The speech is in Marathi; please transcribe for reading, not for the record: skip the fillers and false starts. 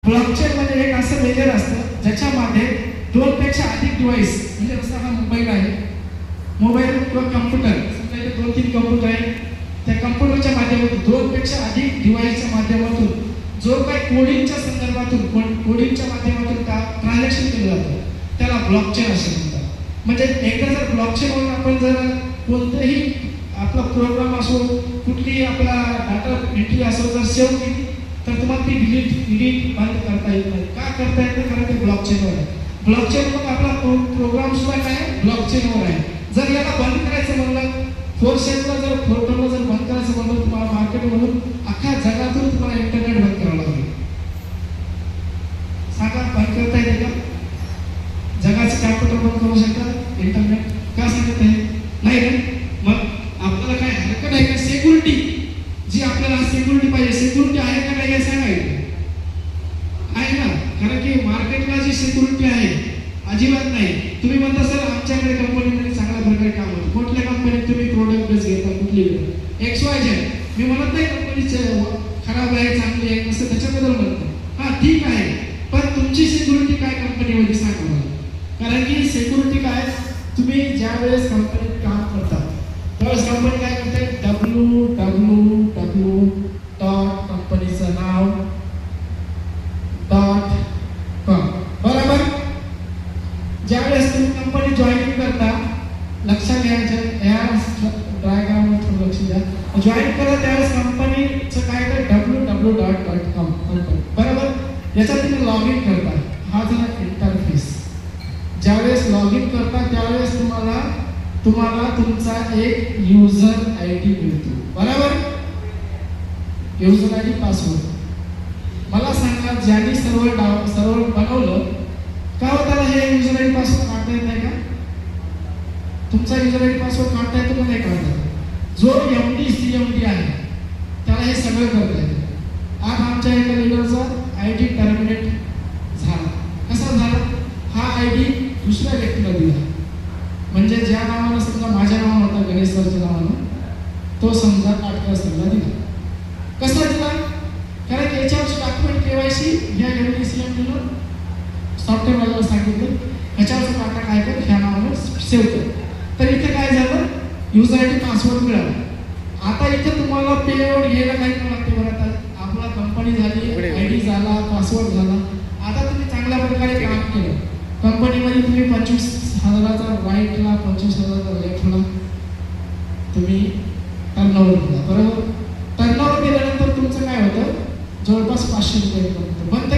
ब्लॉकचेन म्हणजे एक असं लेयर असतं ज्याच्यामध्ये 2 पेक्षा अधिक डिव्हाइस, म्हणजे जसा हा मोबाईल आहे, मोबाईल किंवा कम्प्युटर, समजा इथे 2-3 कम्प्युटर आहे, त्या कम्प्युटरच्या माध्यमातून 2 पेक्षा अधिक डिव्हाइसच्या माध्यमातून जो काही कोडिंगच्या संदर्भातून कोडिंगच्या माध्यमातून ट्रान्झॅक्शन केलं जातं त्याला ब्लॉकचेन असं म्हणतात. म्हणजे एकदा जर ब्लॉकचेनवरून आपण जर कोणतंही आपला प्रोग्राम असो, कुठलीही आपला डाटा एंट्री असो जर सेव्ह केली तर तुम्हाला ती डिलीट बंद करता येत नाही. का करता येत नाही? कारण ते ब्लॉकचेनवर आहे. ब्लॉकचेनवर आपला प्रोग्राम सुद्धा काय ब्लॉकचेनवर आहे. जर याला बंद करायचं म्हणलं, 4शेलला जर 4टनला जर बंद करायचं म्हणलं, तुम्हाला मार्केटमधून अख्ख्या जगातून तुम्हाला इंटरनेट बंद करावं लागेल. सांगा बंद करता येते का? जगाचं कॅम्प्युटर बंद करू शकता इंटरनेट? का सांगत आहे? नाही ना. मग आपल्याला काय हरकत आहे का? सिक्युरिटी जी आपल्याला सिक्युरिटी पाहिजे, सिक्युरिटी आहे का नाही हे सांगायचं आहे ना. कारण की मार्केटला जी सिक्युरिटी आहे अजिबात नाही. तुम्ही म्हणता सर आमच्याकडे कंपनीमध्ये चांगल्या प्रकारे काम होतं. कुठल्या कंपनीत तुम्ही प्रोडक्ट बेस घेता? कुठली XYZ. मी म्हणत नाही कंपनीचं खराब आहे चांगली आहे कसं त्याच्याबद्दल म्हणतो. हां ठीक आहे, पण तुमची सिक्युरिटी काय कंपनीमध्ये सांगा मला. कारण की सिक्युरिटी काय, तुम्ही ज्या वेळेस कंपनीत काम करता त्यावेळेस कंपनी काय करते, www. कंपनीचं नाव .com. बरोबर. ज्यावेळेस तुम्ही कंपनी जॉईनिंग करता, लक्षात घ्यायचं या डायग्रामवर थोडं लक्ष द्या. जॉईन करा त्यावेळेस कंपनीचं काय तर www.com. बरोबर. याच्यात तुम्ही लॉग इन करता. हा झाला इंटरफेस. ज्यावेळेस लॉग इन करता त्यावेळेस तुम्हाला तुमचा एक युजर ID मिळतो. बरोबर. User ID password. मला सांगा ज्यांनी सर्व्हर बनवलं का हो त्याला हे युजर ID पासवर्ड काढता येत नाही का? तुमचा युजर ID पासवर्ड काढता येतो का नाही काढता येतो? जो MD CMD आहे त्याला हे सगळं करता येतं. आज आमच्या एका लीडरचा ID टर्मिनेट झाला. कसा झाला? हा ID दुसऱ्या व्यक्तीला दिला. म्हणजे ज्या नावानं समजा माझ्या नावानं होता, गणेश सरच्या नावानं, तो समजा काटकर सरला दिला. कसा दिला? कारण याच्यावरची डॉक्युमेंट KYC ह्या MD CMDनं सॉफ्टवेअरवाल्याला सांगितलं ह्याच्यावरचं डाटा काय कर, ह्या नावानं सेव्ह कर. तर इथे काय झालं, युजर ID पासवर्ड मिळाला. आता इथे तुम्हाला पेआउट घ्यायला काय करावं लागते बरं. आता आपला कंपनी झाली, ID झाला, पासवर्ड झाला. आता तुम्ही चांगल्या प्रकारे काम केलं. कंपनीमध्ये तुम्ही 25,000चा राईटला, 25,000चा लेफ्टला तुम्ही टर्नओव्हर केला. बरोबर. टर्नओव्हर केल्यानंतर तुमचं काय होतं, जवळपास 500 रुपये होतं. बंद